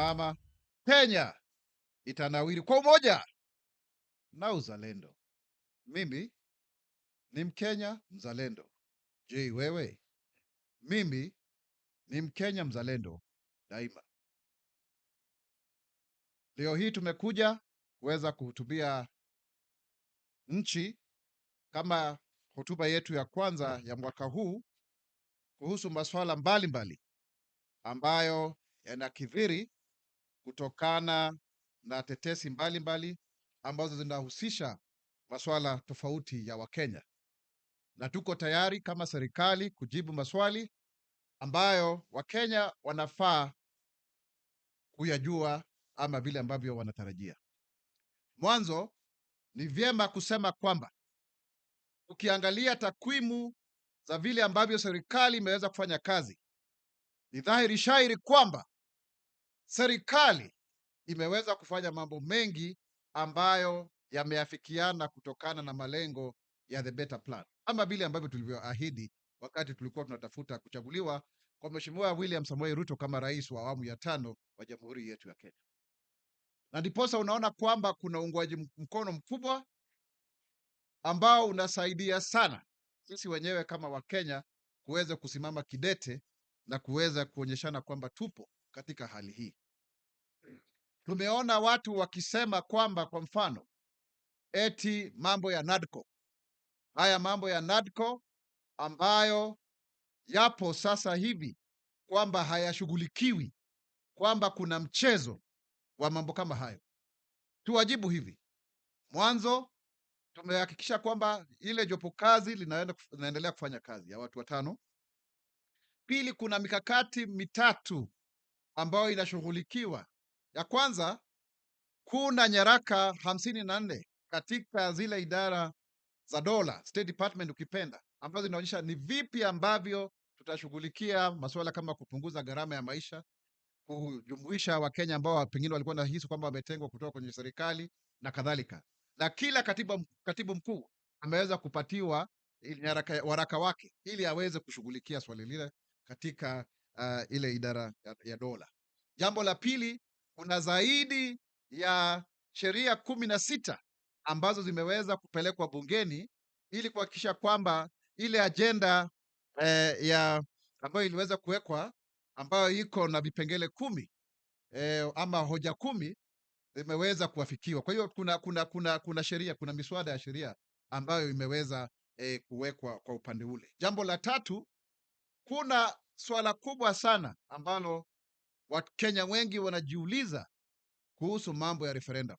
usalama, Kenya itanawiri kwa umoja na uzalendo. Mimi ni Mkenya mzalendo. Je, wewe? Mimi ni Mkenya mzalendo daima. Leo hii tumekuja kuweza kuhutubia nchi kama hotuba yetu ya kwanza ya mwaka huu kuhusu masuala mbalimbali ambayo yanakithiri kutokana na tetesi mbalimbali ambazo zinahusisha masuala tofauti ya Wakenya, na tuko tayari kama serikali kujibu maswali ambayo Wakenya wanafaa kuyajua ama vile ambavyo wanatarajia. Mwanzo, ni vyema kusema kwamba ukiangalia takwimu za vile ambavyo serikali imeweza kufanya kazi, ni dhahiri shairi kwamba serikali imeweza kufanya mambo mengi ambayo yameafikiana kutokana na malengo ya the better plan, ama vile ambavyo tulivyoahidi wakati tulikuwa tunatafuta kuchaguliwa kwa Mheshimiwa William Samoei Ruto kama rais wa awamu ya 5 wa jamhuri yetu ya Kenya. Na ndiposa unaona kwamba kuna uungwaji mkono mkubwa ambao unasaidia sana sisi wenyewe kama Wakenya kuweza kusimama kidete na kuweza kuonyeshana kwamba tupo katika hali hii. Tumeona watu wakisema kwamba, kwa mfano, eti mambo ya NADCO, haya mambo ya NADCO ambayo yapo sasa hivi kwamba hayashughulikiwi, kwamba kuna mchezo wa mambo kama hayo. Tuwajibu hivi: mwanzo, tumehakikisha kwamba ile jopo kazi linaendelea kufanya kazi ya watu 5. Pili, kuna mikakati mitatu ambayo inashughulikiwa. Ya kwanza, kuna nyaraka 54 katika zile idara za dola, State Department ukipenda, ambazo zinaonyesha ni vipi ambavyo tutashughulikia masuala kama kupunguza gharama ya maisha, kujumuisha Wakenya ambao pengine walikuwa nahisi kwamba wametengwa kutoka kwenye serikali na kadhalika. Na kila katibu mkuu ameweza kupatiwa waraka wake ili aweze kushughulikia swali lile katika ile idara ya dola. Jambo la pili, kuna zaidi ya sheria 16 ambazo zimeweza kupelekwa bungeni ili kuhakikisha kwamba ile ajenda ya ambayo iliweza kuwekwa, ambayo iko na vipengele 10 ama hoja 10 imeweza kuafikiwa. Kwa hiyo kuna sheria, kuna miswada ya sheria ambayo imeweza kuwekwa kwa upande ule. Jambo la tatu, kuna swala kubwa sana ambalo Wakenya wengi wanajiuliza kuhusu mambo ya referendum.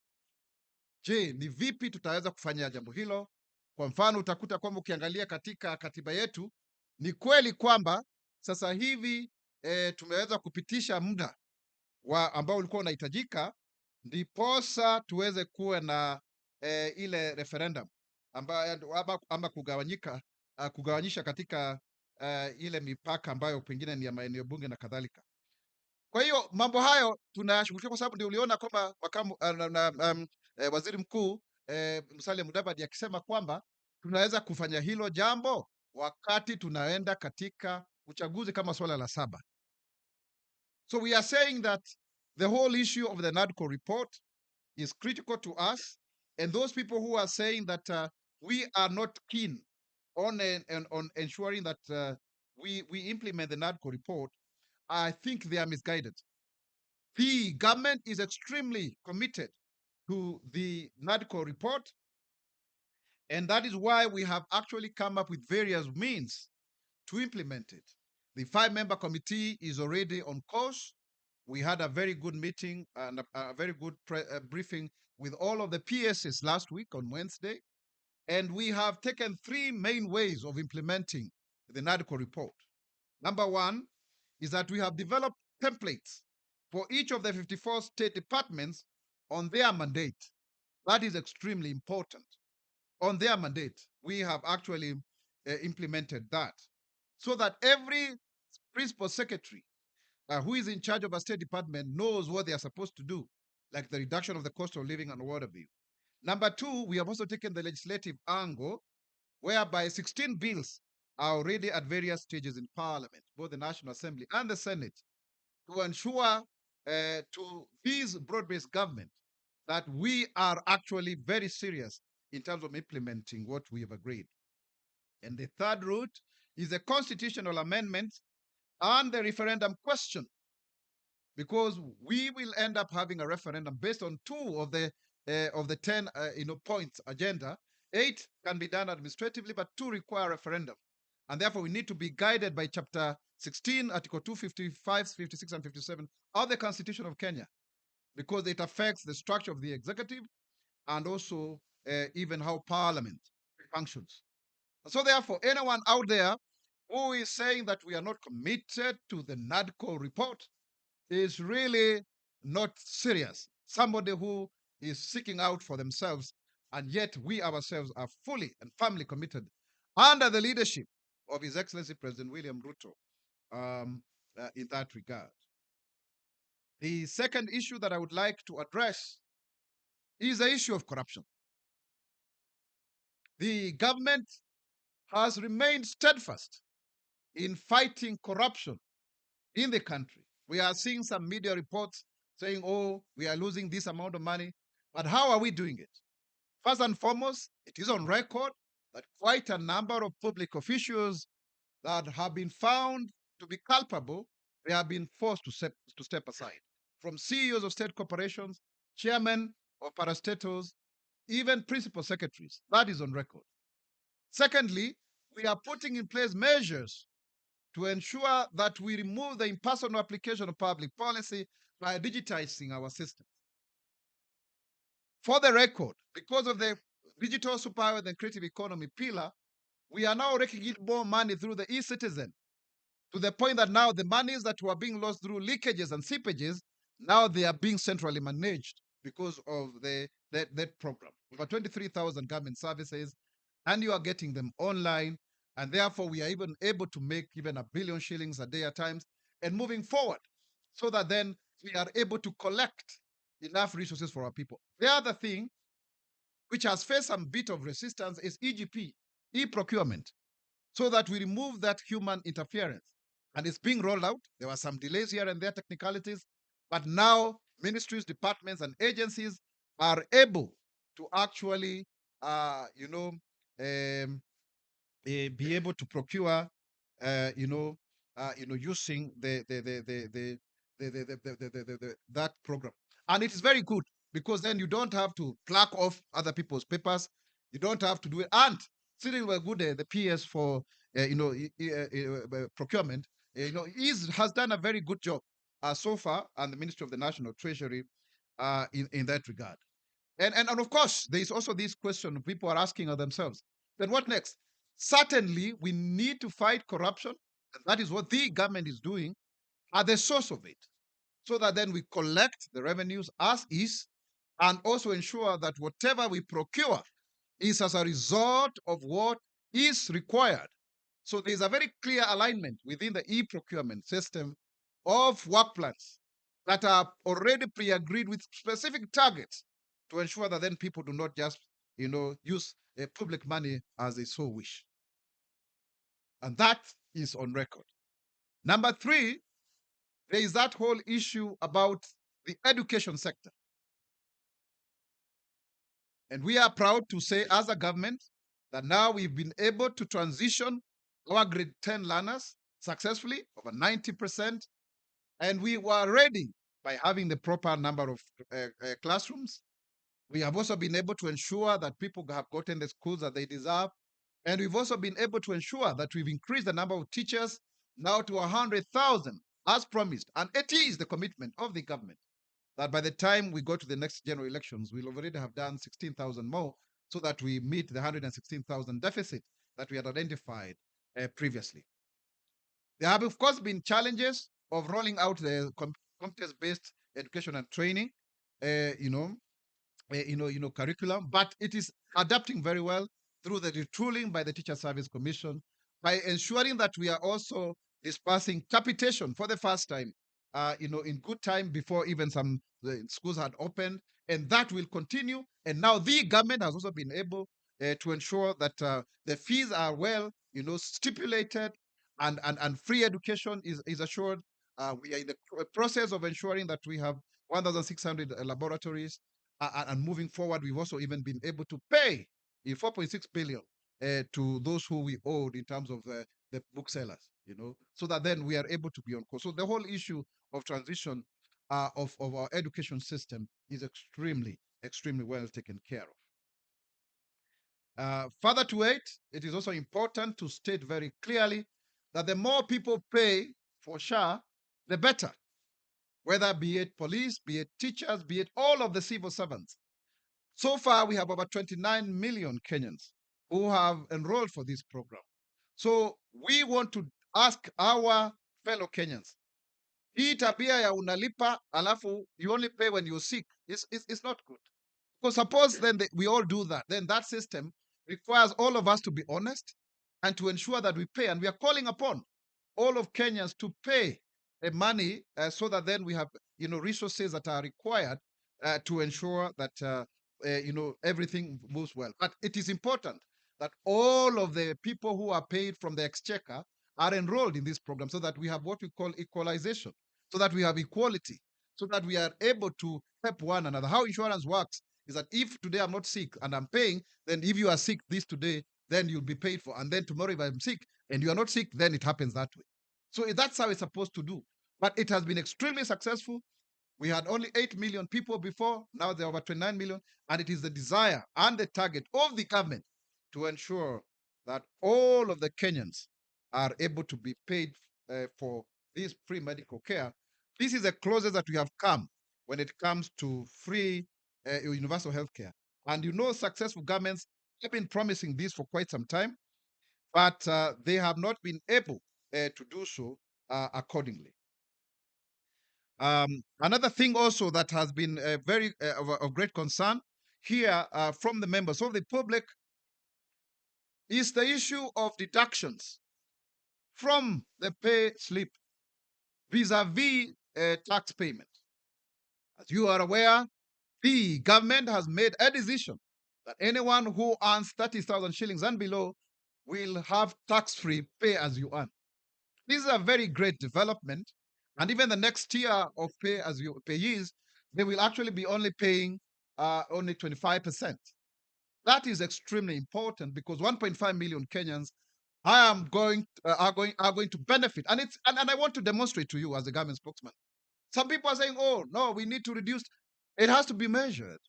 Je, ni vipi tutaweza kufanya jambo hilo? Kwa mfano, utakuta kwamba ukiangalia katika katiba yetu, ni kweli kwamba sasa hivi tumeweza kupitisha muda ambao ulikuwa unahitajika ndiposa tuweze kuwa na ile referendum ama kugawanyisha katika ile mipaka ambayo pengine ni ya maeneo bunge na kadhalika. Kwa hiyo mambo hayo tunayashughulikia kwa sababu ndio uliona kwamba waziri mkuu Musalia Mudavadi akisema kwamba tunaweza kufanya hilo jambo wakati tunaenda katika uchaguzi kama swala la 7. So we are saying that the whole issue of the NADCO report is critical to us, and those people who are saying that we are not keen on ensuring that we implement the NADCO report, I think they are misguided. The government is extremely committed to the NADCO report, and that is why we have actually come up with various means to implement it. The 5-member committee is already on course. We had a very good meeting and a very good briefing with all of the PSs last week on Wednesday, and we have taken 3 main ways of implementing the NADCO report. Number 1 is that we have developed templates for each of the 54 state departments on their mandate. That is extremely important. On their mandate, we have actually implemented that, so that every principal secretary who is in charge of a state department knows what they are supposed to do, like the reduction of the cost of living and what have you. Number 2, we have also taken the legislative angle, whereby 16 bills are already at various stages in Parliament, both the National Assembly and the Senate, to ensure to these broad-based government that we are actually very serious in terms of implementing what we have agreed. And the third route is the constitutional amendment and the referendum question, because we will end up having a referendum based on two of the 10 points agenda. 8 can be done administratively, but 2 require referendum. And therefore, we need to be guided by Chapter 16, Article 255, 56, and 57 of the Constitution of Kenya, because it affects the structure of the executive and also even how Parliament functions. So, therefore, anyone out there who is saying that we are not committed to the NADCO report is really not serious. Somebody who is seeking out for themselves, and yet we ourselves are fully and firmly committed under the leadership of His Excellency President William Ruto in that regard. The second issue that I would like to address is the issue of corruption. The government has remained steadfast in fighting corruption in the country. We are seeing some media reports saying, oh, we are losing this amount of money. But how are we doing it? First and foremost, it is on record that quite a number of public officials that have been found to be culpable, they have been forced to step aside. From CEOs of state corporations, chairmen of parastatals, even principal secretaries. That is on record. Secondly, we are putting in place measures to ensure that we remove the impersonal application of public policy by digitizing our systems. For the record, because of the digital superhighway and creative economy pillar, we are now raking in more money through the e-citizen, to the point that now the monies that were being lost through leakages and seepages, now they are being centrally managed because of that program. Over 23,000 government services, and you are getting them online, and therefore we are even able to make even 1 billion shillings a day at times, and moving forward, so that then we are able to collect enough resources for our people. The other thing, which has faced some bit of resistance, is EGP, e-procurement, so that we remove that human interference. And it's being rolled out. There were some delays here and there, technicalities, but now ministries, departments, and agencies are able to actually, be able to procure, using that program, and it is very good because then you don't have to clerk off other people's papers. You don't have to do it. And Cyril Wagude, the PS for procurement, has done a very good job so far, and the Ministry of the National Treasury in that regard. And of course, there is also this question people are asking of themselves. Then what next? Certainly, we need to fight corruption, and that is what the government is doing at the source of it, so that then we collect the revenues as is, and also ensure that whatever we procure is as a result of what is required. So there's a very clear alignment within the e-procurement system of work plans that are already pre-agreed with specific targets to ensure that then people do not just, use public money as they so wish. And that is on record. Number 3, there is that whole issue about the education sector. And we are proud to say as a government that now we've been able to transition our grade 10 learners successfully, over 90%. And we were ready by having the proper number of classrooms. We have also been able to ensure that people have gotten the schools that they deserve. And we've also been able to ensure that we've increased the number of teachers now to 100,000 as promised. And it is the commitment of the government that by the time we go to the next general elections, we'll already have done 16,000 more, so that we meet the 116,000 deficit that we had identified previously. There have, of course, been challenges of rolling out the competence-based education and training, curriculum, but it is adapting very well through the retooling by the Teacher Service Commission, by ensuring that we are also dispersing capitation for the first time, in good time before even some schools had opened, and that will continue. And now the government has also been able to ensure that the fees are well, stipulated, and free education is assured, We are in the process of ensuring that we have 1,600 laboratories, and moving forward, we've also even been able to pay 4.6 billion to those who we owed in terms of the booksellers, so that then we are able to be on course. So the whole issue of transition of our education system is extremely, extremely well taken care of. Further to it is also important to state very clearly that the more people pay for SHA, the better, whether be it police, be it teachers, be it all of the civil servants. So far, we have over 29 million Kenyans who have enrolled for this program. So we want to ask our fellow Kenyans, hii tabia ya unalipa alafu you only pay when you're sick, it's not good. Because suppose then we all do that, then that system requires all of us to be honest and to ensure that we pay. And we are calling upon all of Kenyans to pay money so that then we have resources that are required to ensure that everything moves well. But it is important that all of the people who are paid from the exchequer are enrolled in this program so that we have what we call equalization, so that we have equality, so that we are able to help one another. How insurance works is that if today I'm not sick and I'm paying, then if you are sick this today, then you'll be paid for. And then tomorrow, if I'm sick and you are not sick, then it happens that way. So that's how it's supposed to do. But it has been extremely successful. We had only 8 million people before. Now there are over 29 million. And it is the desire and the target of the government to ensure that all of the Kenyans are able to be paid for this free medical care. This is the closest that we have come when it comes to free universal health care. And successful governments have been promising this for quite some time, but they have not been able to do so accordingly. Another thing also that has been very of great concern here from the members of the public is the issue of deductions from the pay slip vis-a-vis tax payment. As you are aware, the government has made a decision that anyone who earns 30,000 shillings and below will have tax-free pay as you earn. This is a very great development. And even the next tier of pay as you payees, they will actually be only paying only 25%. That is extremely important because 1.5 million Kenyans are going to benefit. And I want to demonstrate to you as the government spokesman. Some people are saying, oh, no, we need to reduce. It has to be measured.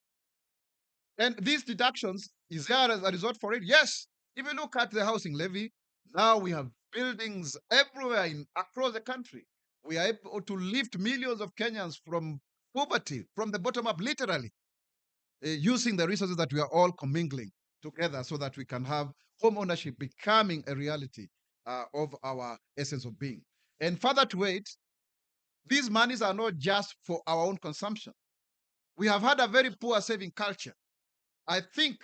And these deductions, is there as a result for it? Yes. If you look at the housing levy, now we have buildings everywhere across the country. We are able to lift millions of Kenyans from poverty, from the bottom up, literally, using the resources that we are all commingling together so that we can have home ownership becoming a reality of our essence of being. And further to it, these monies are not just for our own consumption. We have had a very poor saving culture. I think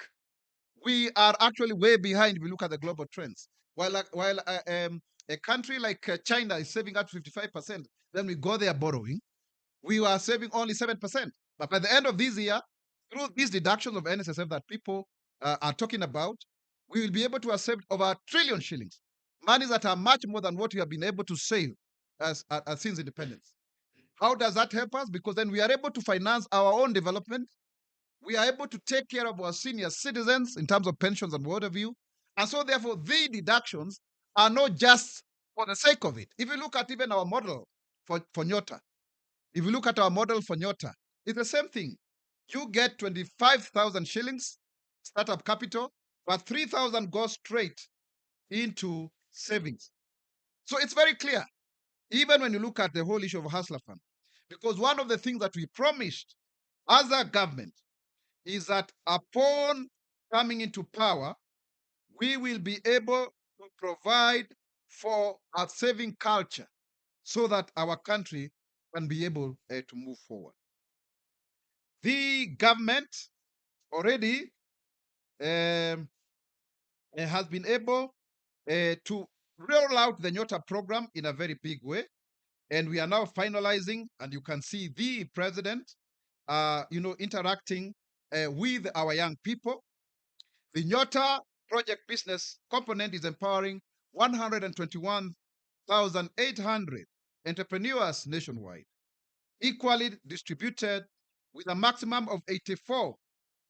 we are actually way behind if we look at the global trends. While a country like China is saving up to 55%, then we go there borrowing. We are saving only 7%. But by the end of this year, through these deductions of NSSF that people are talking about, we will be able to accept over 1 trillion shillings, monies that are much more than what we have been able to save since independence. How does that help us? Because then we are able to finance our own development. We are able to take care of our senior citizens in terms of pensions and what have you. And so therefore, the deductions are not just for the sake of it. If you look at even our model for Nyota, if you look at our model for Nyota, it's the same thing. You get 25,000 shillings startup capital, but 3,000 goes straight into savings. So it's very clear, even when you look at the whole issue of Hustler Fund, because one of the things that we promised as a government is that upon coming into power, we will be able to provide for a saving culture so that our country can be able to move forward. The government already has been able to roll out the Nyota program in a very big way. And we are now finalizing, and you can see the president, interacting with our young people. The Nyota project business component is empowering 121,800 entrepreneurs nationwide, equally distributed with a maximum of 84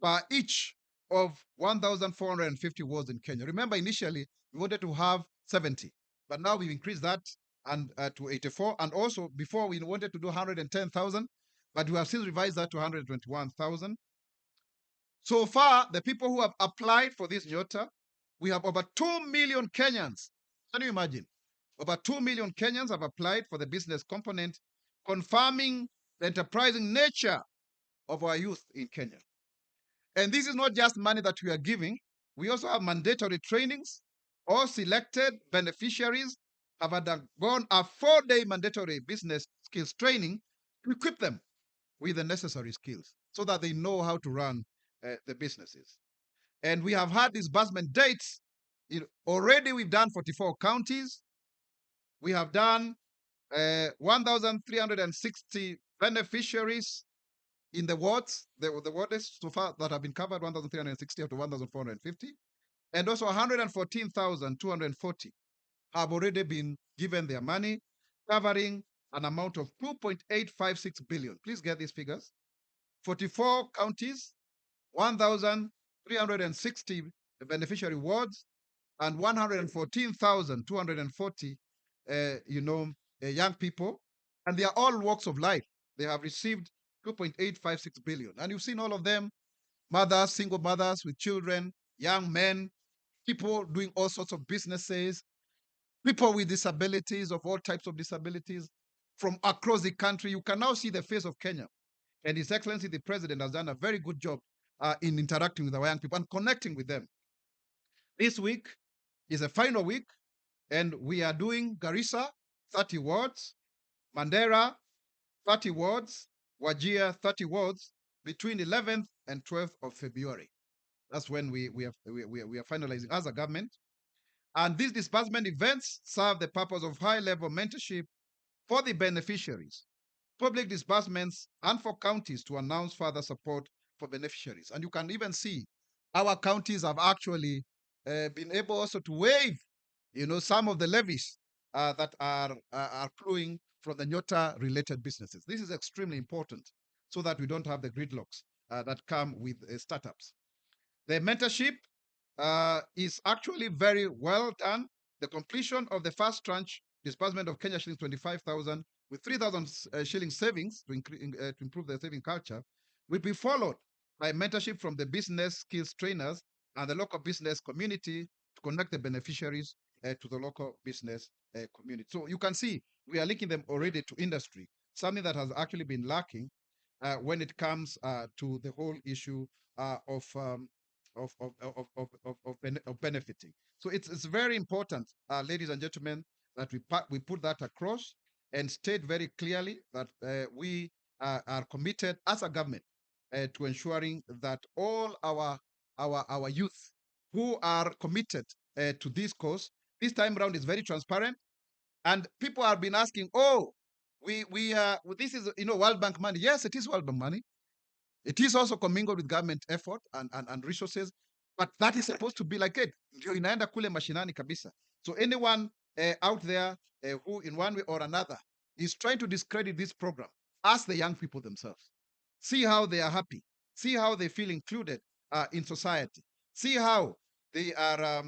per each of 1,450 wards in Kenya. Remember, initially we wanted to have 70, but now we've increased that and to 84. And also before we wanted to do 110,000, but we have since revised that to 121,000. So far, the people who have applied for this Nyota, we have over 2 million Kenyans. Can you imagine? Over 2 million Kenyans have applied for the business component, confirming the enterprising nature of our youth in Kenya. And this is not just money that we are giving. We also have mandatory trainings. All selected beneficiaries have undergone a 4-day mandatory business skills training to equip them with the necessary skills so that they know how to run the businesses. And we have had disbursement dates. Already we've done 44 counties. We have done 1,360 beneficiaries in the wards, the wards so far that have been covered, 1,360 up to 1,450. And also 114,240 have already been given their money, covering an amount of 2.856 billion. Please get these figures. 44 counties, 1,360 beneficiary wards, and 114,240, young people. And they are all walks of life. They have received 2.856 billion. And you've seen all of them, mothers, single mothers with children, young men, people doing all sorts of businesses, people with disabilities of all types of disabilities from across the country. You can now see the face of Kenya. And His Excellency, the President, has done a very good job in interacting with our young people and connecting with them. This week is a final week, and we are doing Garissa, 30 wards, Mandera, 30 wards, Wajir, 30 wards, between 11th and 12th of February. That's when we are finalizing as a government. And these disbursement events serve the purpose of high-level mentorship for the beneficiaries, public disbursements, and for counties to announce further support for beneficiaries. And you can even see our counties have actually been able also to waive, some of the levies that are accruing from the Nyota-related businesses. This is extremely important so that we don't have the gridlocks that come with startups. The mentorship is actually very well done. The completion of the first tranche disbursement of Kenya shillings 25,000 with 3,000 shilling savings to improve the saving culture will be followed by mentorship from the business skills trainers and the local business community to connect the beneficiaries to the local business community. So you can see we are linking them already to industry, something that has actually been lacking when it comes to the whole issue of benefiting. So it's very important, ladies and gentlemen, that we put that across and state very clearly that we are committed as a government to ensuring that all our youth who are committed to this cause, this time around is very transparent, and people have been asking, oh, this is World Bank money. Yes, it is World Bank money. It is also commingled with government effort and resources, but that is supposed to be like it. Ndio inaenda kule mashinani kabisa. So anyone out there who in one way or another is trying to discredit this program, ask the young people themselves. See how they are happy. See how they feel included in society. See how they are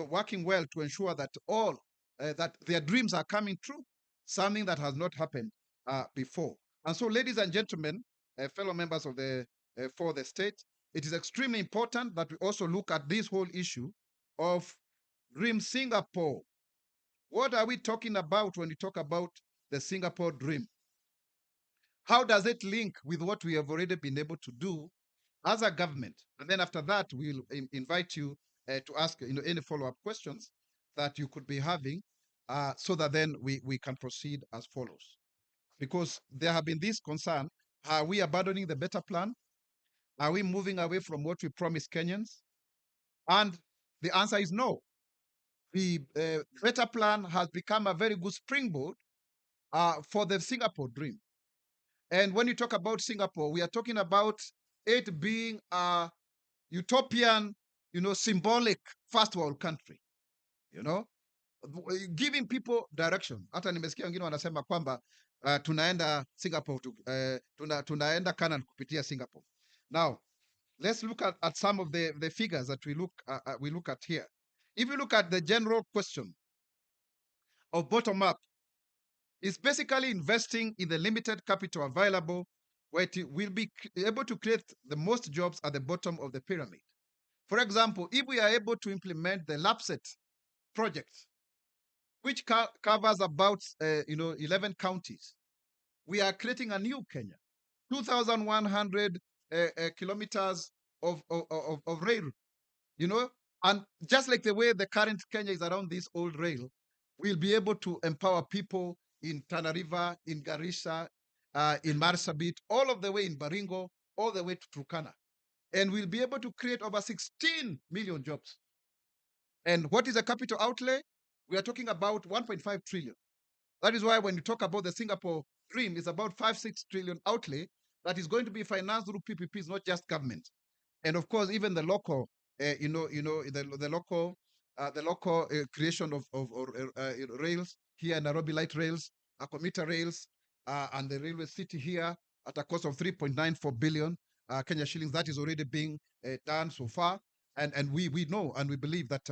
working well to ensure that all that their dreams are coming true, something that has not happened before. And so, ladies and gentlemen, fellow members of for the state, it is extremely important that we also look at this whole issue of Dream Singapore. What are we talking about when we talk about the Singapore Dream? How does it link with what we have already been able to do as a government? And then after that, we'll invite you to ask any follow-up questions that you could be having so that then we can proceed as follows. Because there have been this concern, are we abandoning the better plan? Are we moving away from what we promised Kenyans? And the answer is no. The better plan has become a very good springboard for the Singapore dream. And when you talk about Singapore, we are talking about it being a utopian, symbolic first world country, giving people direction. Hata nimesikia wengine wanasema kwamba tunaenda Singapore tunaenda Canada kupitia Singapore. Now, let's look at some of the figures that we look at here. If you look at the general question of bottom up, it's basically investing in the limited capital available, where it will be able to create the most jobs at the bottom of the pyramid. For example, if we are able to implement the LAPSET project, which covers about 11 counties, we are creating a new Kenya, 2,100 kilometers of rail, and just like the way the current Kenya is around this old rail, we'll be able to empower people in Tana River, in Garissa, in Marsabit, all of the way in Baringo, all the way to Turkana. And we'll be able to create over 16 million jobs. And what is a capital outlay? We are talking about 1.5 trillion. That is why when you talk about the Singapore dream, it's about 5-6 trillion outlay that is going to be financed through PPPs, not just government. And of course, even the local, the local creation of rails here in Nairobi, light rails, commuter rails, and the railway city here at a cost of 3.94 billion Kenya shillings. That is already being done so far, and we know and we believe that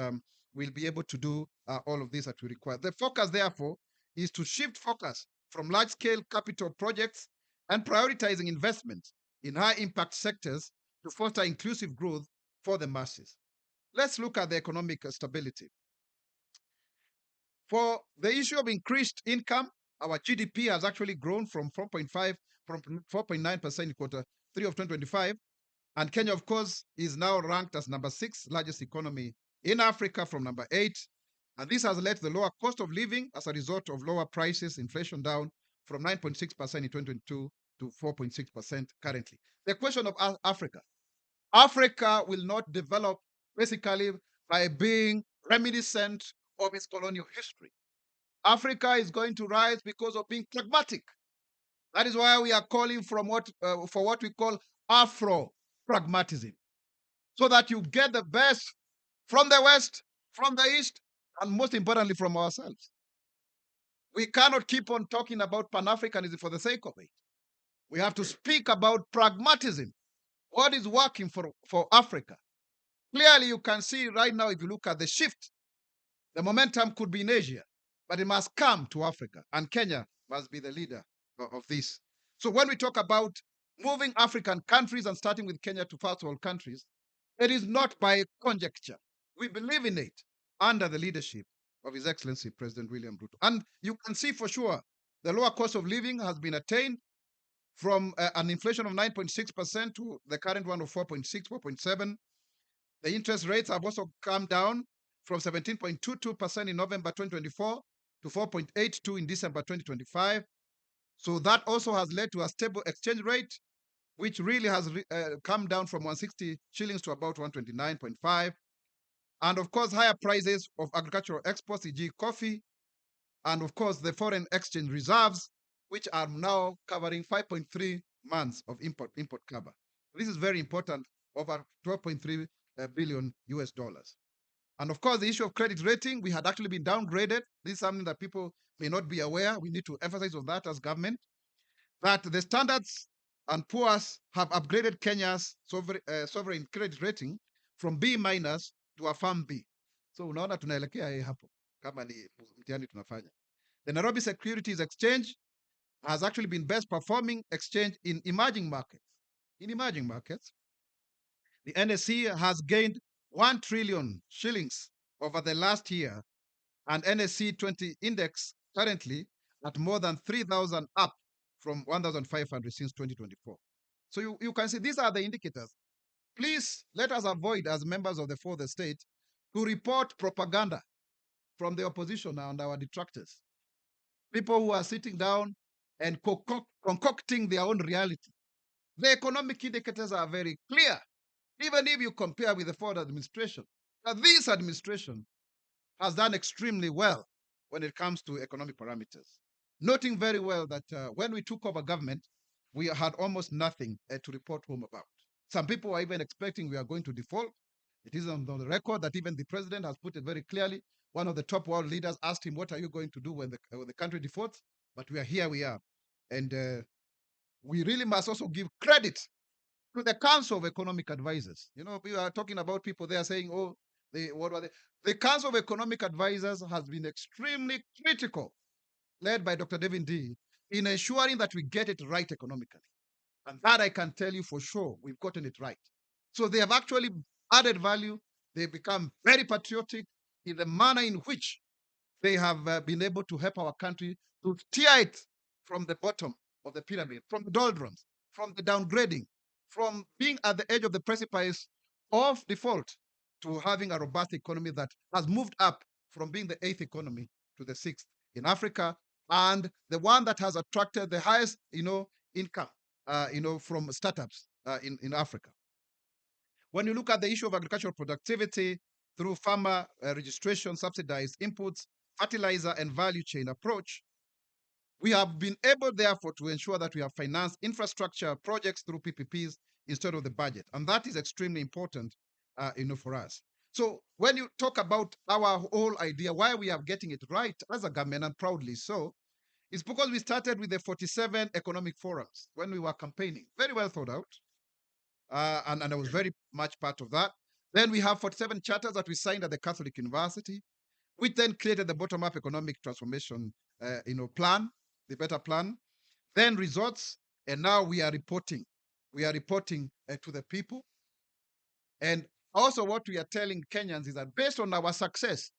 we'll be able to do all of this that we require. The focus, therefore, is to shift focus from large-scale capital projects and prioritizing investment in high-impact sectors to foster inclusive growth for the masses. Let's look at the economic stability. For the issue of increased income, our GDP has actually grown from 4.9% in quarter 3 of 2025. And Kenya, of course, is now ranked as number 6 largest economy in Africa from number 8. And this has led to the lower cost of living as a result of lower prices, inflation down from 9.6% in 2022 to 4.6% currently. The question of Africa. Africa will not develop basically by being reminiscent of its colonial history. Africa is going to rise because of being pragmatic. That is why we are calling for what we call Afro-pragmatism, so that you get the best from the West, from the East, and most importantly, from ourselves. We cannot keep on talking about Pan-Africanism for the sake of it. We have to speak about pragmatism. What is working for Africa? Clearly, you can see right now, if you look at the shift, the momentum could be in Asia, but it must come to Africa, and Kenya must be the leader of this. So when we talk about moving African countries and starting with Kenya to first world countries, it is not by conjecture. We believe in it under the leadership of His Excellency President William Ruto. And you can see for sure the lower cost of living has been attained from an inflation of 9.6% to the current one of 4.6, 4.7. The interest rates have also come down from 17.22% in November 2024 to 4.82 in December 2025. So that also has led to a stable exchange rate, which really has come down from 160 shillings to about 129.5. And of course, higher prices of agricultural exports, e.g. coffee, and of course, the foreign exchange reserves, which are now covering 5.3 months of import cover. This is very important, over 12.3 billion US dollars. And of course, the issue of credit rating, we had actually been downgraded. This is something that people may not be aware. We need to emphasize on that as government, that the Standards and Poor's have upgraded Kenya's sovereign credit rating from B minus to a firm B. So unaona tunaelekea hapo kama ni mtihani tunafanya. The Nairobi Securities Exchange has actually been best performing exchange in emerging markets. In emerging markets, the NSE has gained 1 trillion shillings over the last year, and NSE 20 index currently at more than 3,000 up from 1,500 since 2024. So you can see these are the indicators. Please let us avoid, as members of the fourth estate, to report propaganda from the opposition and our detractors. People who are sitting down and concocting their own reality. The economic indicators are very clear, even if you compare with the former administration. Now, this administration has done extremely well when it comes to economic parameters, noting very well that when we took over government, we had almost nothing to report home about. Some people were even expecting we are going to default. It is on the record that even the president has put it very clearly. One of the top world leaders asked him, "What are you going to do when the country defaults?" But we are here, we are. And we really must also give credit to the Council of Economic Advisors. You know, we are talking about people there saying, "Oh, what were they?" The Council of Economic Advisors has been extremely critical, led by Dr. David D, in ensuring that we get it right economically. And that I can tell you for sure, we've gotten it right. So they have actually added value. They've become very patriotic in the manner in which they have been able to help our country to steer it from the bottom of the pyramid, from the doldrums, from the downgrading, from being at the edge of the precipice of default to having a robust economy that has moved up from being the eighth economy to the sixth in Africa, and the one that has attracted the highest, income, from startups in Africa. When you look at the issue of agricultural productivity through farmer registration, subsidized inputs, fertilizer, and value chain approach, we have been able, therefore, to ensure that we have financed infrastructure projects through PPPs instead of the budget. And that is extremely important, for us. So when you talk about our whole idea, why we are getting it right as a government, and proudly so, it's because we started with the 47 economic forums when we were campaigning. Very well thought out. And I was very much part of that. Then we have 47 charters that we signed at the Catholic University, which then created the bottom-up economic transformation, plan, the better plan. Then results, and now we are reporting. We are reporting to the people. And also what we are telling Kenyans is that based on our success,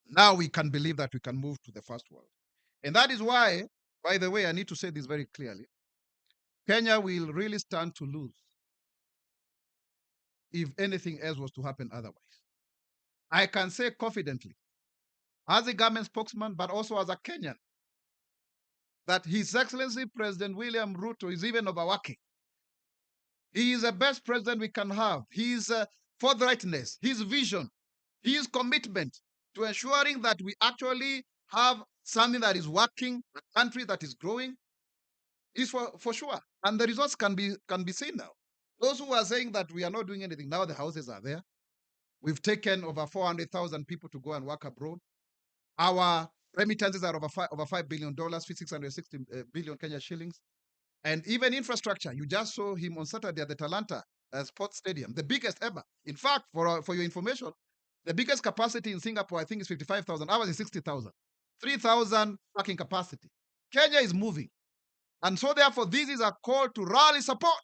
now we can believe that we can move to the first world. And that is why, by the way, I need to say this very clearly. Kenya will really stand to lose if anything else was to happen otherwise. I can say confidently, as a government spokesman, but also as a Kenyan, that His Excellency President William Ruto is even overworking. He is the best president we can have. His forthrightness, his vision, his commitment to ensuring that we actually have something that is working, a country that is growing, is for sure. And the results can be seen now. Those who are saying that we are not doing anything, now the houses are there. We've taken over 400,000 people to go and work abroad. Our remittances are over $5 billion, 660 billion Kenya shillings. And even infrastructure, you just saw him on Saturday at the Talanta Sports Stadium, the biggest ever. In fact, for your information, the biggest capacity in Singapore, I think, is 55,000. Ours is 60,000. 3,000 parking capacity. Kenya is moving. And so therefore, this is a call to rally support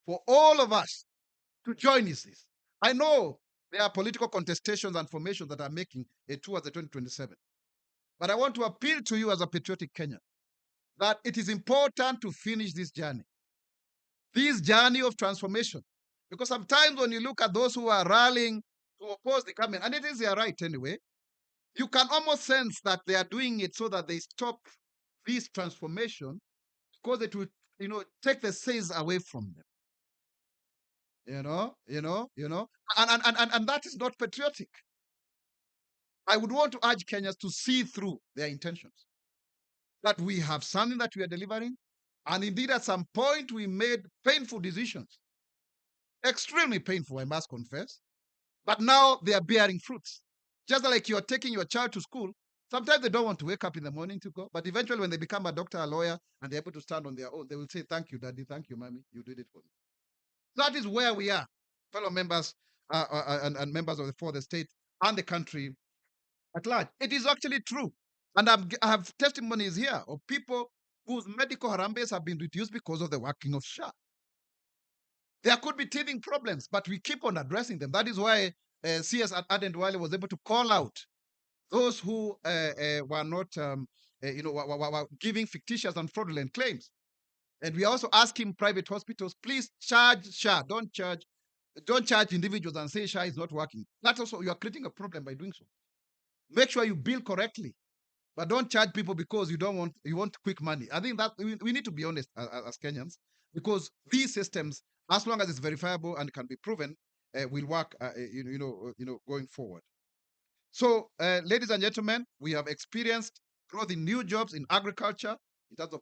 for all of us to join this. I know there are political contestations and formations that are making it towards the 2027. But I want to appeal to you as a patriotic Kenyan that it is important to finish this journey of transformation. Because sometimes when you look at those who are rallying to oppose the government, and it is their right anyway, you can almost sense that they are doing it so that they stop this transformation because it will, take the sails away from them. And that is not patriotic. I would want to urge Kenyans to see through their intentions. That we have something that we are delivering. And indeed, at some point, we made painful decisions. Extremely painful, I must confess. But now they are bearing fruits. Just like you are taking your child to school, sometimes they don't want to wake up in the morning to go. But eventually, when they become a doctor, a lawyer, and they're able to stand on their own, they will say, "Thank you, Daddy. Thank you, Mommy. You did it for me." That is where we are, fellow members and members of the fourth estate and the country at large. It is actually true. And I have testimonies here of people whose medical harambees have been reduced because of the working of SHA. There could be teething problems, but we keep on addressing them. That is why CS Adendwale was able to call out those who were not, were giving fictitious and fraudulent claims. And we are also asking private hospitals, please charge SHA. Don't charge individuals and say SHA is not working. That's also, you are creating a problem by doing so. Make sure you bill correctly, but don't charge people because you want quick money. I think that we need to be honest as Kenyans, because these systems, as long as it's verifiable and can be proven, will work. Going forward. So, ladies and gentlemen, we have experienced growth in new jobs in agriculture, in terms of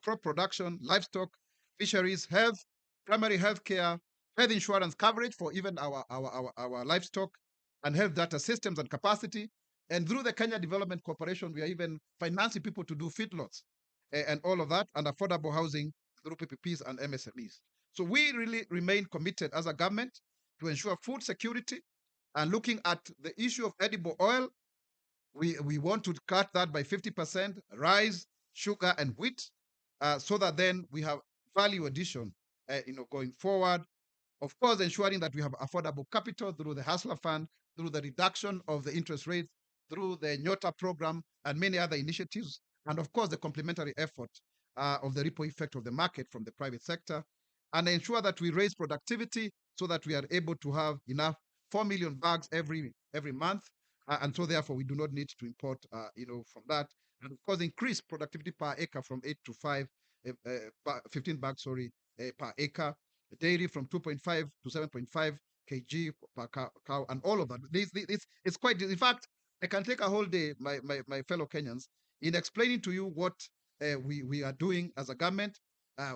crop production, livestock, fisheries, health, primary health care, health insurance coverage for even our livestock, and health data systems and capacity. And through the Kenya Development Corporation, we are even financing people to do feedlots and all of that, and affordable housing through PPPs and MSMEs. So we really remain committed as a government to ensure food security, and looking at the issue of edible oil, we want to cut that by 50%, rice, sugar, and wheat, so that then we have value addition, going forward. Of course, ensuring that we have affordable capital through the Hustler Fund, through the reduction of the interest rates, through the Nyota program, and many other initiatives, and of course, the complementary effort of the ripple effect of the market from the private sector, and ensure that we raise productivity so that we are able to have enough 4 million bags every month, and so therefore we do not need to import, from that, and of course, increase productivity per acre from 8 to 5, 15 bags, sorry, per acre, dairy from 2.5 to 7.5 kg per cow, and all of that. This it's quite. In fact, I can take a whole day, my fellow Kenyans, in explaining to you what we are doing as a government,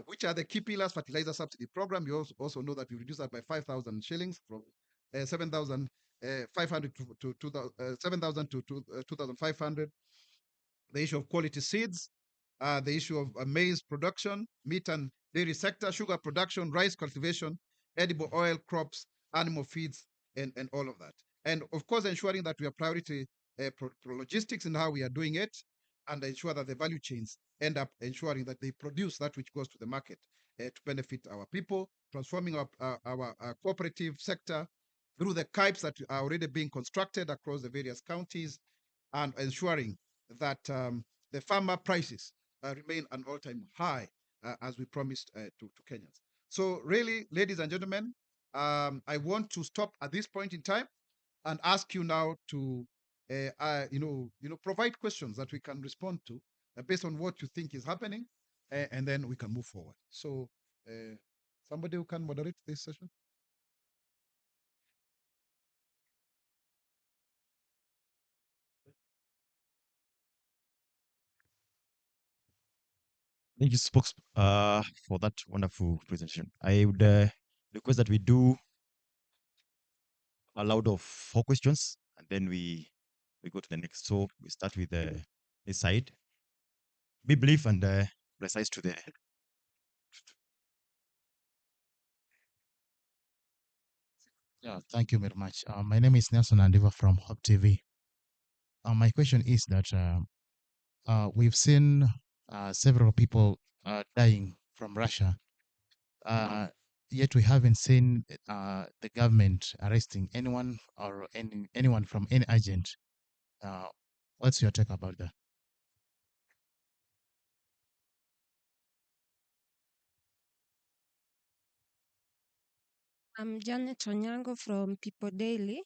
which are the key pillars. Fertilizer subsidy program. You also know that we reduced that by 5,000 shillings from 7,500 to 7,000 to 2,500. The issue of quality seeds, the issue of maize production, meat and dairy sector, sugar production, rice cultivation, edible oil crops, animal feeds, and all of that. And of course, ensuring that we have priority pro logistics in how we are doing it, and ensure that the value chains end up ensuring that they produce that which goes to the market to benefit our people, transforming our cooperative sector through the KIPES that are already being constructed across the various counties, and ensuring that the farmer prices remain an all-time high, as we promised to Kenyans. So really, ladies and gentlemen, I want to stop at this point in time and ask you now to, provide questions that we can respond to based on what you think is happening, and then we can move forward. So, somebody who can moderate this session. Thank you, spokes, for that wonderful presentation. I would request that we do a loud of 4 questions, and then we go to the next. So we start with this side. Be brief and precise to the. Yeah, thank you very much. My name is Nelson Andiva from Hub TV. My question is that we've seen several people dying from Russia, uh, yet we haven't seen the government arresting anyone or anyone from any agent. Uh, what's your take about that? I'm Janet Onyango from People Daily.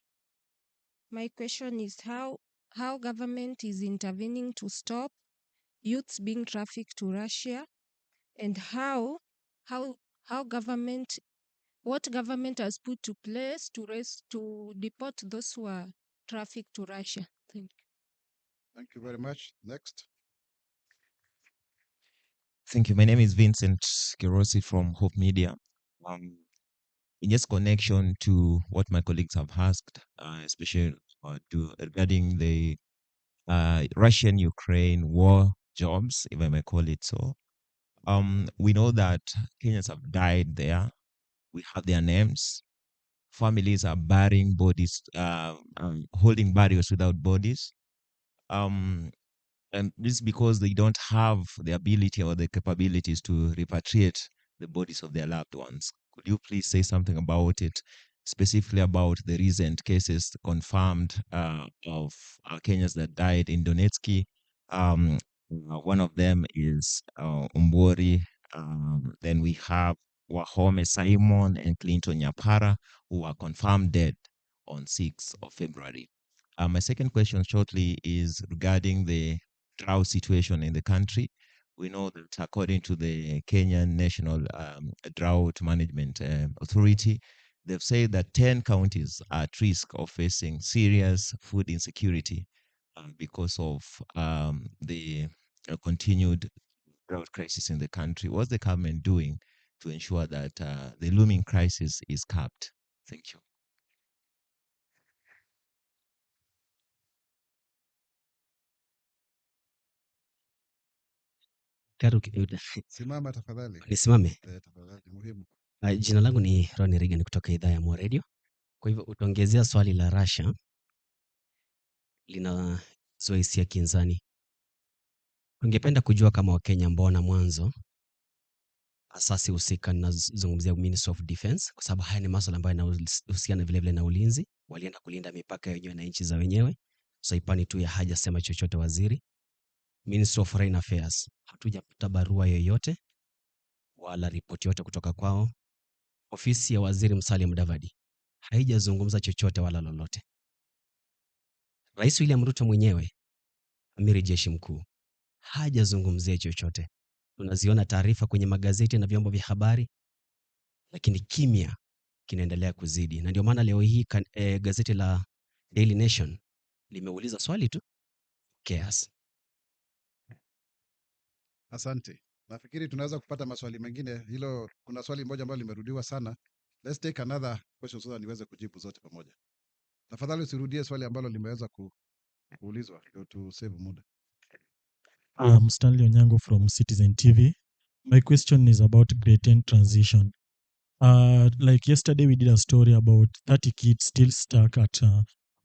My question is how government is intervening to stop youths being trafficked to Russia, and how how government what government has put to place to deport those who are trafficked to Russia. Thank you. Thank you very much. Next. Thank you. My name is Vincent Kirosi from Hope Media. Um, in just connection to what my colleagues have asked, especially regarding the Russian-Ukraine war jobs, if I may call it so. We know that Kenyans have died there. We have their names. Families are burying bodies, holding burials without bodies. Um, and this is because they don't have the ability or the capabilities to repatriate the bodies of their loved ones. Could you please say something about it, specifically about the recent cases confirmed of Kenyans that died in Donetsk? One of them is Umbori. Then we have Wahome Simon and Clinton Nyapara, who were confirmed dead on 6th of February. My second question shortly is regarding the drought situation in the country. We know that according to the Kenyan National Drought Management Authority, they've said that 10 counties are at risk of facing serious food insecurity because of the continued drought crisis in the country. What's the government doing to ensure that the looming crisis is capped. Thank you. Simama tafadhali. Nisimame. Tafadhali, muhimu. Jina langu ni Ronny Reagan kutoka idhaa ya Mo Radio. Kwa hivyo utaongezea swali la Russia linazua hisia kinzani. Tungependa kujua kama Wakenya mbona mwanzo asasi husika, ninazungumzia Ministry of Defence, kwa sababu haya ni masuala ambayo yanahusiana vile vile na ulinzi. Walienda kulinda mipaka yenyewe na nchi za wenyewe. So ipani tu ya haja sema chochote waziri. Ministry of Foreign Affairs, hatujapata barua yoyote wala ripoti yote kutoka kwao. Ofisi ya Waziri Musalia Mudavadi haijazungumza chochote wala lolote. Rais William Ruto mwenyewe, amiri jeshi mkuu, hajazungumzia chochote. Tunaziona taarifa kwenye magazeti na vyombo vya habari, lakini kimya kinaendelea kuzidi. Na ndio maana leo hii gazeti la Daily Nation limeuliza swali tu, chaos. Asante. Nafikiri tunaweza kupata maswali mengine. Hilo, kuna swali moja ambalo limerudiwa sana. Let's take another question so that niweze kujibu zote pamoja. Tafadhali usirudie swali ambalo limeweza kuulizwa ndio tu save muda. Stanley Onyango from Citizen TV. My question is about grade 10 transition. Like yesterday, we did a story about 30 kids still stuck at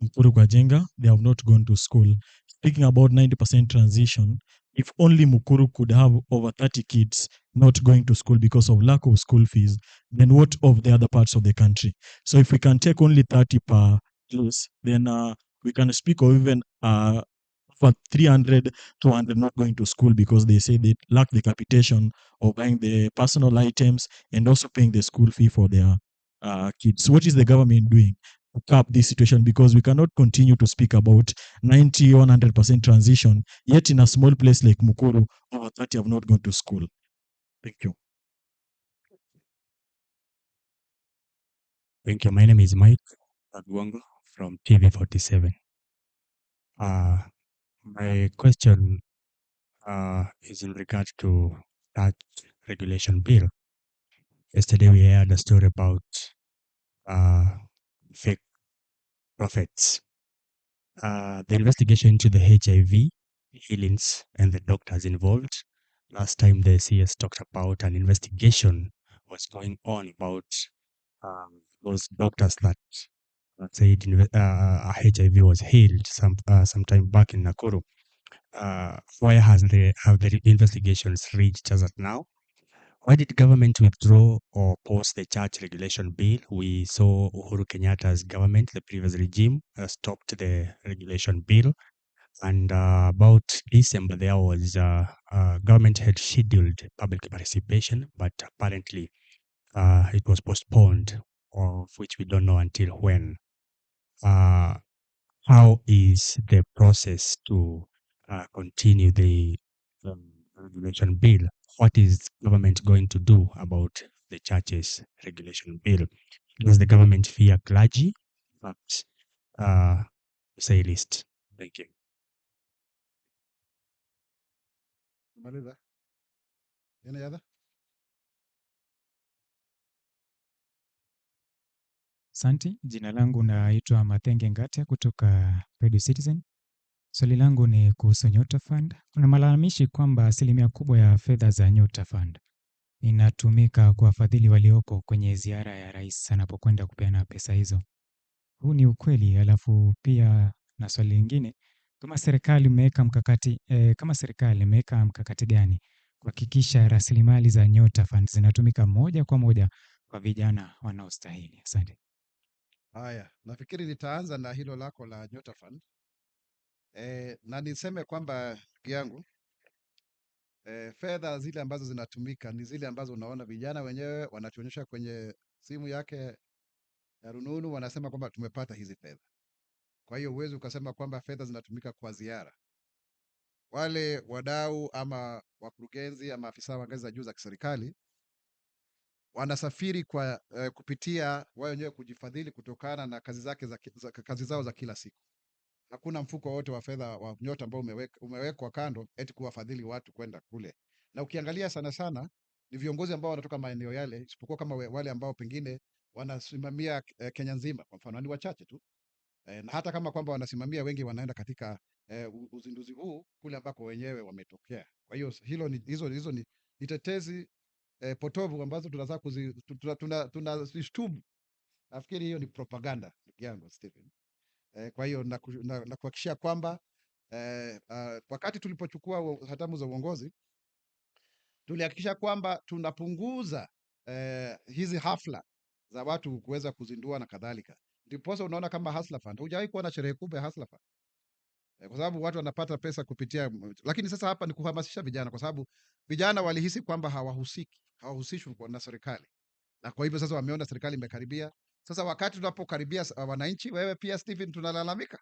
Mukuru kwa Jenga. They have not gone to school. Speaking about 90% transition, if only Mukuru could have over 30 kids not going to school because of lack of school fees, then what of the other parts of the country? So if we can take only 30 per place, then we can speak of even for 300, 200 not going to school because they say they lack the capitation of buying the personal items and also paying the school fee for their kids. So what is the government doing to cap this situation? Because we cannot continue to speak about 90, 100% transition, yet in a small place like Mukuru, over 30 have not gone to school. Thank you. Thank you. My name is Mike Agwango from TV47. My question is in regard to that regulation bill. Yesterday we heard a story about fake prophets. The investigation into the HIV healings and the doctors involved. Last time the CS talked about an investigation was going on about those doctors that said HIV was healed sometime back in Nakuru. Where have the investigations reached as of now? Why did government withdraw or pause the church regulation bill? We saw Uhuru Kenyatta's government, the previous regime, stopped the regulation bill. And about December, there was government had scheduled public participation, but apparently it was postponed, of which we don't know until when. How is the process to continue the regulation bill? What is government going to do about the churches regulation bill? Does the government fear clergy? But say least. Thank you. Maliza. Any other? Asante, jina langu naitwa Mathenge Ngate kutoka Radio Citizen. Swali langu ni kuhusu Nyota Fund. Kuna malalamishi kwamba asilimia kubwa ya fedha za Nyota Fund inatumika kuwafadhili walioko kwenye ziara ya rais anapokwenda kupeana pesa hizo. Huu ni ukweli? Alafu pia na swali lingine, kama serikali imeweka mkakati gani kuhakikisha rasilimali za Nyota Fund zinatumika moja kwa moja kwa vijana wanaostahili? Asante. Haya, nafikiri nitaanza na hilo lako la Nyota Fund. Na niseme kwamba yangu fedha zile ambazo zinatumika ni zile ambazo unaona vijana wenyewe wanatuonyesha kwenye simu yake ya rununu, wanasema kwamba tumepata hizi fedha. Kwa hiyo uwezi ukasema kwamba fedha zinatumika kwa ziara. Wale wadau ama wakurugenzi ama afisa wa ngazi za juu za kiserikali wanasafiri kwa kupitia wao wenyewe kujifadhili kutokana na kazi zao za kila siku. Hakuna mfuko wote wa fedha wa Nyota ambao umewekwa kando eti kuwafadhili watu kwenda kule. Na ukiangalia sana sana ni viongozi ambao wanatoka maeneo yale, isipokuwa kama wale ambao pengine wanasimamia Kenya nzima, kwa mfano ni wachache tu. Na hata kama kwamba wanasimamia, wengi wanaenda katika uzinduzi huu kule ambako wenyewe wametokea. Kwa hiyo hizo ni tetezi potovu ambazo tunataka tunazishtumu. Nafikiri hiyo ni propaganda, ndugu yangu Stephen. Kwa hiyo nakuhakikishia kwamba wakati tulipochukua hatamu za uongozi tulihakikisha kwamba tunapunguza hizi hafla za watu kuweza kuzindua na kadhalika. Ndiposa unaona kama Hustler Fund, hujawahi kuwa na sherehe kubwa ya Hustler Fund kwa sababu watu wanapata pesa kupitia. Lakini sasa hapa ni kuhamasisha vijana, kwa sababu vijana walihisi kwamba hawahusishwi na serikali, na kwa hivyo sasa wameona serikali imekaribia. Sasa wakati tunapokaribia wananchi, wewe pia Stephen, tunalalamika.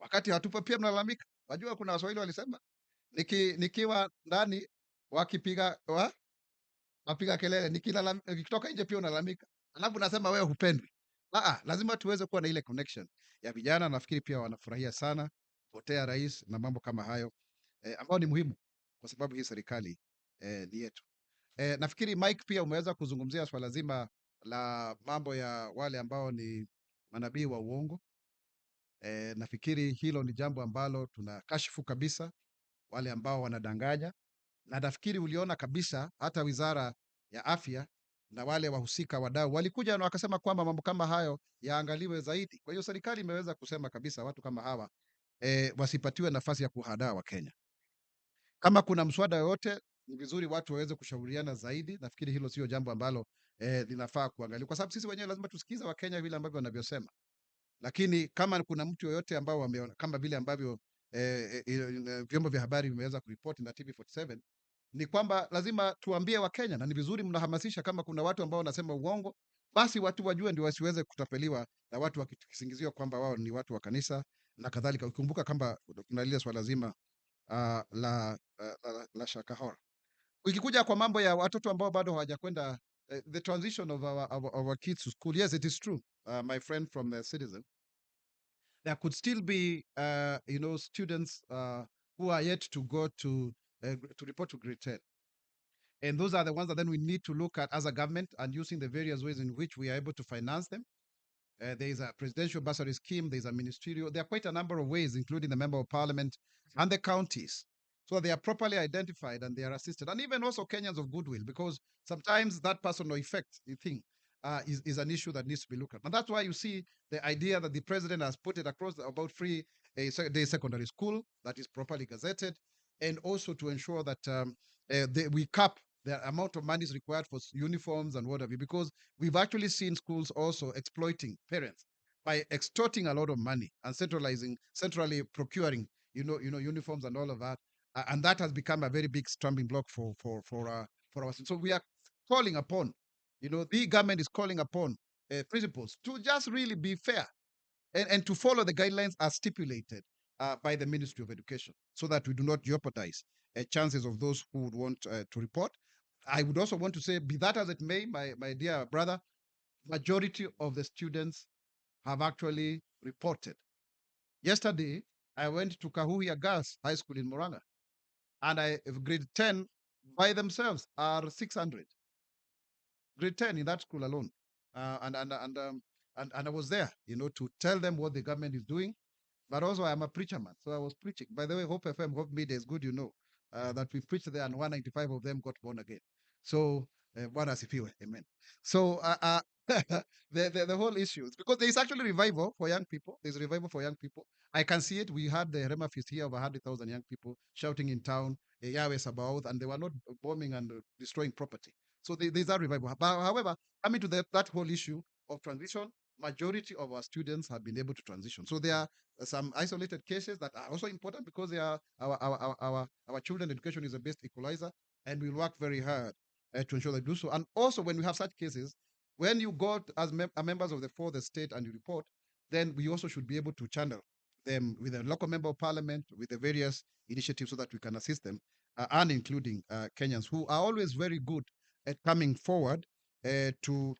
Wakati hatupo pia mnalalamika. Wajua kuna Waswahili walisema nikiwa ndani wapiga kelele, nikitoka nje pia unalalamika, alafu nasema wewe hupendwi. Lazima tuweze kuwa na ile connection ya vijana. Nafikiri pia wanafurahia sana potea rais na mambo kama hayo ambao ni muhimu, kwa sababu hii serikali ni yetu. Nafikiri Mike pia umeweza kuzungumzia swala zima la mambo ya wale ambao ni manabii wa uongo. Nafikiri hilo ni jambo ambalo tunakashifu kabisa, wale ambao wanadanganya, na nafikiri uliona kabisa hata Wizara ya Afya na wale wahusika wadau walikuja na wakasema kwamba mambo kama hayo yaangaliwe zaidi. Kwa hiyo serikali imeweza kusema kabisa watu kama hawa wasipatiwe nafasi ya kuhadaa Wakenya. Kama kuna mswada yoyote, ni vizuri watu waweze kushauriana zaidi. Nafikiri hilo sio jambo ambalo linafaa kuangaliwa, kwa sababu sisi wenyewe lazima tusikize Wakenya vile ambavyo wanavyosema. Lakini kama kuna mtu yoyote ambao wameona kama vile ambavyo vyombo vya habari vimeweza kuripoti na TV47, ni kwamba lazima tuambie Wakenya, na ni vizuri mnahamasisha. Kama kuna watu ambao wanasema uongo, basi watu wajue, ndio wasiweze kutapeliwa na watu wakisingiziwa kwamba wao ni watu wa kanisa na kadhalika. Ukikumbuka kwamba kuna lile swala zima la Shakahora. Ikikuja kwa mambo ya watoto ambao bado hawajakwenda the transition of our kids to school, yes, it is true, my friend from the Citizen, there could still be students who are yet to go to report to grade 10. And those are the ones that then we need to look at as a government, and using the various ways in which we are able to finance them. There is a presidential bursary scheme, there's a ministerial, there are quite a number of ways, including the member of parliament and the counties. So they are properly identified and they are assisted. And even also Kenyans of goodwill, because sometimes that personal effect, you think, is an issue that needs to be looked at. And that's why you see the idea that the president has put it across about free day secondary school that is properly gazetted, and also to ensure that we cap the amount of money is required for uniforms and whatever, because we've actually seen schools also exploiting parents by extorting a lot of money and centrally procuring, uniforms and all of that, and that has become a very big stumbling block for us. So we are calling upon, the government is calling upon principals to just really be fair and to follow the guidelines as stipulated by the Ministry of Education, so that we do not jeopardize chances of those who would want to report. I would also want to say, be that as it may, my dear brother, majority of the students have actually reported. Yesterday, I went to Kahuya Girls High School in Moranga, and grade 10 by themselves are 600. Grade 10 in that school alone. And I was there, to tell them what the government is doing. But also, I am a preacher man, so I was preaching. By the way, Hope FM, Hope Media is good, that we preached there, and 195 of them got born again. So, Bwana asifiwe, amen. So, the whole issue is because there is actually revival for young people. There's revival for young people. I can see it. We had the Harambee Feast here of 100,000 young people shouting in town, Yahweh Sabaoth, and they were not bombing and destroying property. So there's a revival. But however, coming to that whole issue of transition, majority of our students have been able to transition. So there are some isolated cases that are also important, because they are our children education is a best equalizer, and we'll work very hard to ensure they do so. And also, when we have such cases, when you go as members of the fourth estate and you report, then we also should be able to channel them with a local member of parliament, with the various initiatives, so that we can assist them, and including Kenyans who are always very good at coming forward to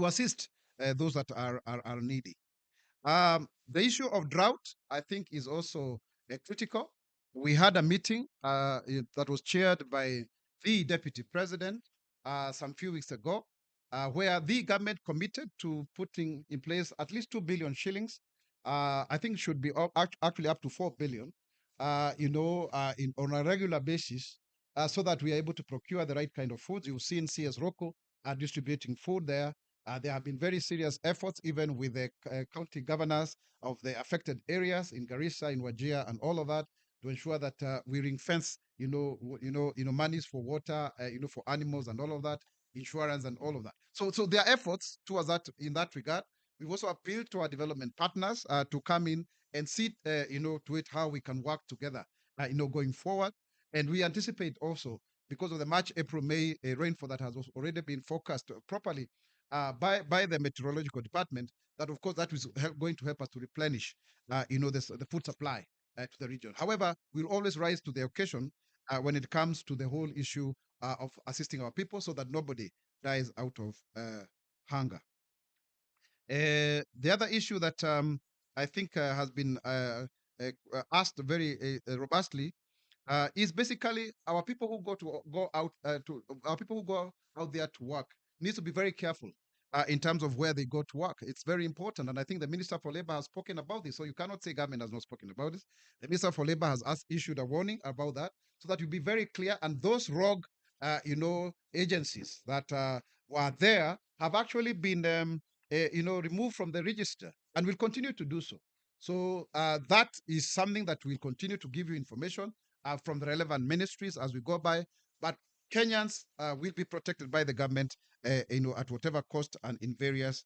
assist those that are needy. The issue of drought, I think, is also critical. We had a meeting that was chaired by the deputy president some few weeks ago, where the government committed to putting in place at least 2 billion shillings. I think should be actually up to 4 billion, on a regular basis, so that we are able to procure the right kind of foods. You've seen CS Rocco distributing food there. There have been very serious efforts, even with the county governors of the affected areas in Garissa, in Wajir, and all of that, to ensure that we ring fence, monies for water, for animals and all of that, insurance and all of that. So there are efforts towards that in that regard. We've also appealed to our development partners to come in and see, to it how we can work together, going forward. And we anticipate also, because of the March, April, May rainfall that has already been forecast properly by the meteorological department, that of course that is going to help us to replenish, the food supply to the region. However, we'll always rise to the occasion when it comes to the whole issue of assisting our people so that nobody dies out of hunger. The other issue that I think has been asked very robustly is basically our people who go out to our people who go out there to work needs to be very careful in terms of where they go to work. It's very important, and I think the Minister for Labor has spoken about this. So you cannot say government has not spoken about this. The Minister for Labor has issued a warning about that, so that you be very clear. And those rogue, agencies that were there have actually been, removed from the register, and will continue to do so. So that is something that we'll continue to give you information from the relevant ministries as we go by. But Kenyans will be protected by the government, at whatever cost and in various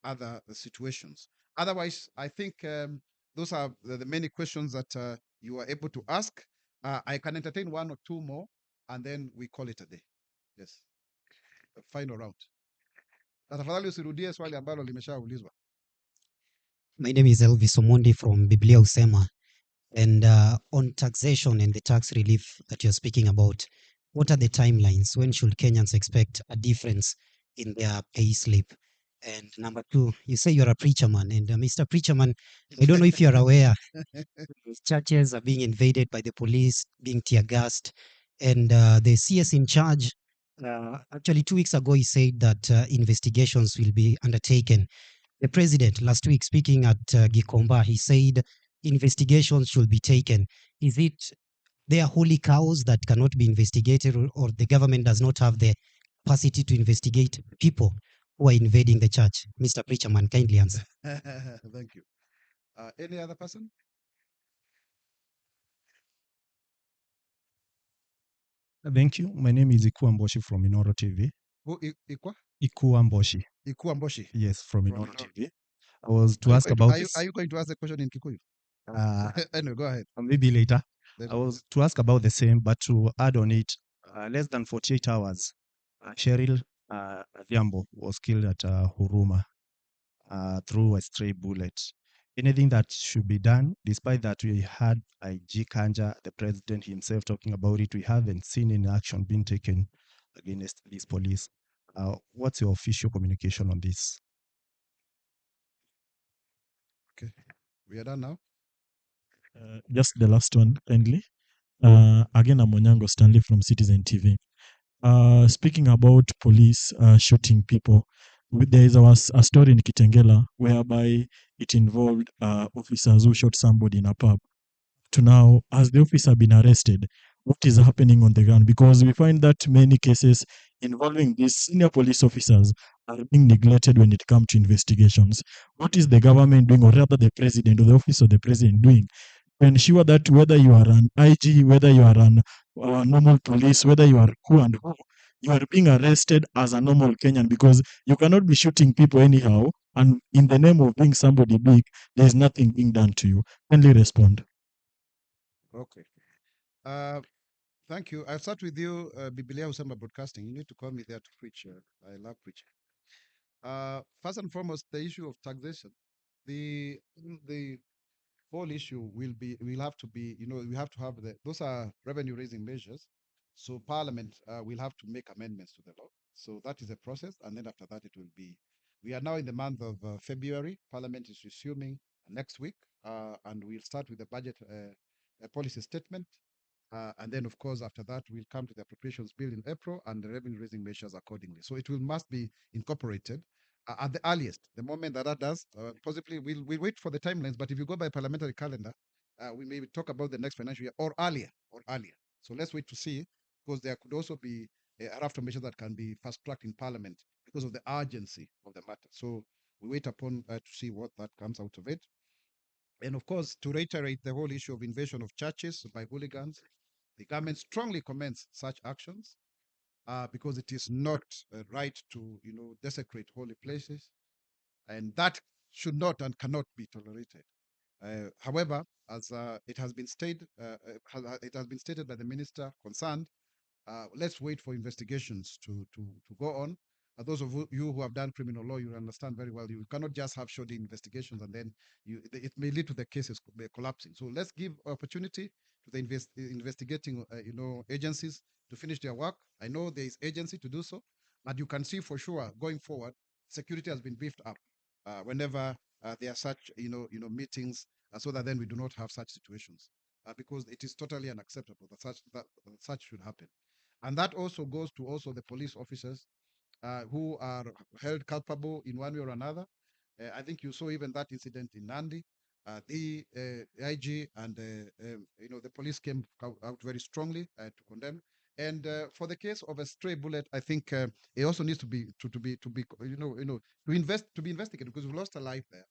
other situations. Otherwise, I think those are the many questions that you are able to ask. I can entertain one or two more, and then we call it a day. Yes, the final round. Na tafadhali usirudie swali ambalo limeshaulizwa. My name is Elvis Omondi from Biblia Usema. And on taxation and the tax relief that you're speaking about, what are the timelines? When should Kenyans expect a difference in their pay slip? And number two, you say you're a preacher man. And Mr. Preacherman, I don't know if you're aware, churches are being invaded by the police, being tear gassed. And the CS in charge, actually 2 weeks ago, he said that investigations will be undertaken. The president last week speaking at Gikomba, he said investigations should be taken. Is it they are holy cows that cannot be investigated, or the government does not have the capacity to investigate people who are invading the church? Mr. Preacherman, kindly answer. Thank you. Any other person? Thank you. My name is Iku Amboshi from Inoro TV. Who, Ikwa? Iku Amboshi. Iku Amboshi. Yes, from From Inoro Inoro. TV. I was to ask about this. Are you going to ask the question in Kikuyu? Anyway, go ahead. Maybe later. Then I was to ask about the same, but to add on it, less than 48 hours, Cheryl Adhiambo was killed at Huruma through a stray bullet. Anything that should be done, despite that we had IG Kanja, the president himself, talking about it, we haven't seen any action being taken against these police. What's your official communication on this? Okay, we are done now. Just the last one, kindly. Again, I'm Onyango Stanley from Citizen TV. Speaking about police shooting people, there is a story in Kitengela whereby it involved officers who shot somebody in a pub. To now, has the officer been arrested? What is happening on the ground? Because we find that many cases involving these senior police officers are being neglected when it comes to investigations. What is the government doing, or rather the president or the office of the president doing to ensure that whether you are an IG, whether you are an normal police, whether you are who and who, you are being arrested as a normal Kenyan, because you cannot be shooting people anyhow, and in the name of being somebody big, there is nothing being done to you. Kindly respond. Okay. Thank you. I'll start with you, Biblia Usema Broadcasting. You need to call me there to preach. I love preaching. First and foremost, the issue of taxation. The whole issue will have to be, we have to have those are revenue raising measures. So Parliament will have to make amendments to the law. So that is a process. And then after that, it will be, we are now in the month of February. Parliament is resuming next week. And we'll start with the budget policy statement. And then, of course, after that, we'll come to the appropriations bill in April and the revenue raising measures accordingly. So it will must be incorporated at the earliest. The moment that that does, possibly we'll wait for the timelines. But if you go by parliamentary calendar, we may talk about the next financial year or earlier, or earlier. So let's wait to see, because there could also be a raft of measures that can be fast-tracked in Parliament because of the urgency of the matter. So we wait upon to see what that comes out of it. And of course, to reiterate the whole issue of invasion of churches by hooligans, the government strongly commends such actions because it is not right to, desecrate holy places, and that should not and cannot be tolerated. However, as it has been stated by the minister concerned, let's wait for investigations to go on. Those of you who have done criminal law, you understand very well. You cannot just have shoddy investigations and then it may lead to the cases collapsing. So let's give opportunity to the investigating, agencies to finish their work. I know there is agency to do so, but you can see for sure going forward, security has been beefed up whenever there are such, meetings, so that then we do not have such situations because it is totally unacceptable that such should happen. And that also goes to also the police officers who are held culpable in one way or another. I think you saw even that incident in Nandi. The IG and the police came out very strongly to condemn. And for the case of a stray bullet, I think it also needs to be to be investigated because we lost a life there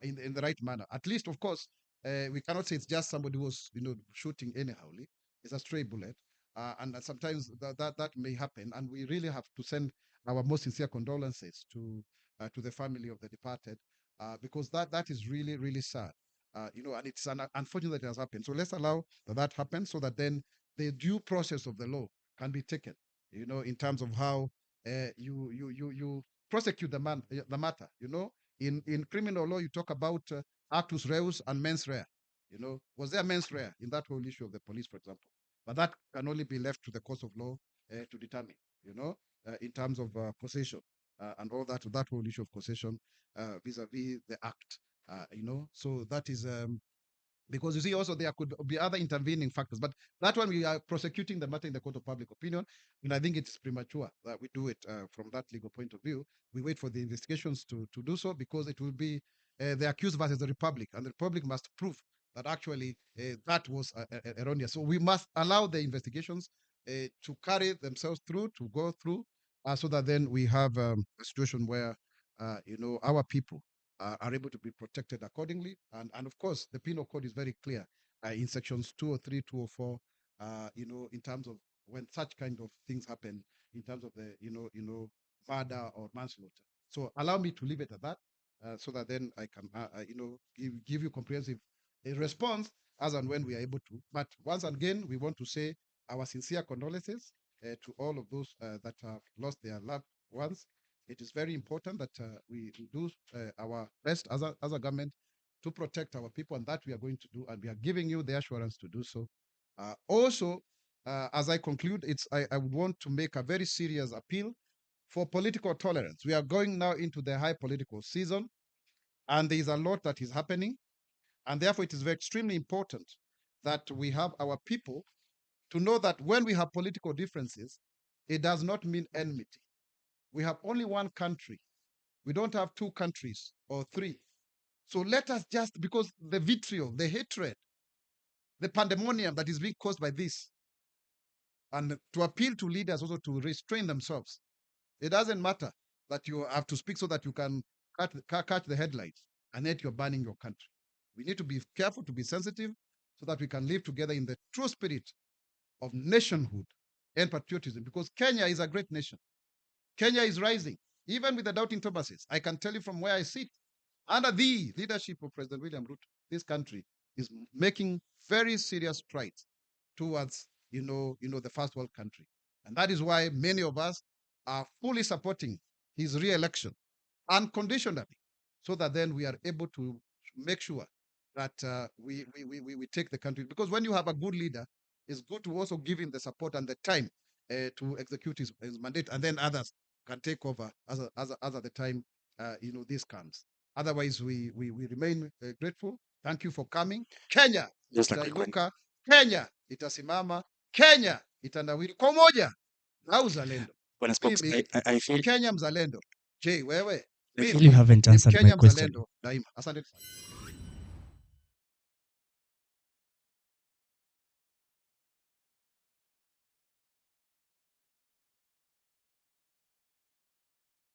in the right manner. At least, of course, we cannot say it's just somebody who was shooting anyhowly. It's a stray bullet. And sometimes that may happen, and we really have to send our most sincere condolences to the family of the departed, because that is really really sad, and it's unfortunate that it has happened. So let's allow that happen, so that then the due process of the law can be taken, in terms of how you prosecute the matter. In criminal law, you talk about actus reus and mens rea. Was there mens rea in that whole issue of the police, for example? But that can only be left to the course of law to determine, in terms of possession and all that whole issue of possession vis-a-vis the act, So that is because you see also there could be other intervening factors, but that one we are prosecuting the matter in the court of public opinion, and I think it's premature that we do it from that legal point of view. We wait for the investigations to do so, because it will be the accused versus the republic, and the republic must prove that actually that was erroneous. So we must allow the investigations to carry themselves through, to go through, so that then we have a situation where our people are able to be protected accordingly. And of course, the penal code is very clear in sections 203, 204, in terms of when such kind of things happen, in terms of the, murder or manslaughter. So allow me to leave it at that, so that then I can, give you comprehensive response as and when we are able to. But once again, we want to say our sincere condolences to all of those that have lost their loved ones. It is very important that we do our best as a government to protect our people, and that we are going to do, and we are giving you the assurance to do so. Also, as I conclude, I would want to make a very serious appeal for political tolerance. We are going now into the high political season, and there is a lot that is happening, and therefore it is very extremely important that we have our people to know that when we have political differences, it does not mean enmity. We have only one country. We don't have two countries or three. So let us just, because the vitriol, the hatred, the pandemonium that is being caused by this, and to appeal to leaders also to restrain themselves. It doesn't matter that you have to speak so that you can catch the headlines, and yet you're banning your country. We need to be careful, to be sensitive, so that we can live together in the true spirit of nationhood and patriotism, because Kenya is a great nation. Kenya is rising, even with the doubting Thomases. I can tell you from where I sit, under the leadership of President William Ruto, this country is making very serious strides towards, the first world country. And that is why many of us are fully supporting his re-election unconditionally, so that then we are able to make sure that we take the country. Because when you have a good leader, it's good to also give him the support and the time to execute his mandate, and then others can take over as at the time this comes. Otherwise, we remain grateful. Thank you for coming. Kenya, Just a quick one. Luka, Kenya itasimama, Kenya itanawiri kwa umoja na uzalendo. Bwana Spokes, Mimi I feel Mkenya mzalendo. Je, wewe? I feel Mimi you haven't ni answered my Mkenya question. mzalendo daima. Asante.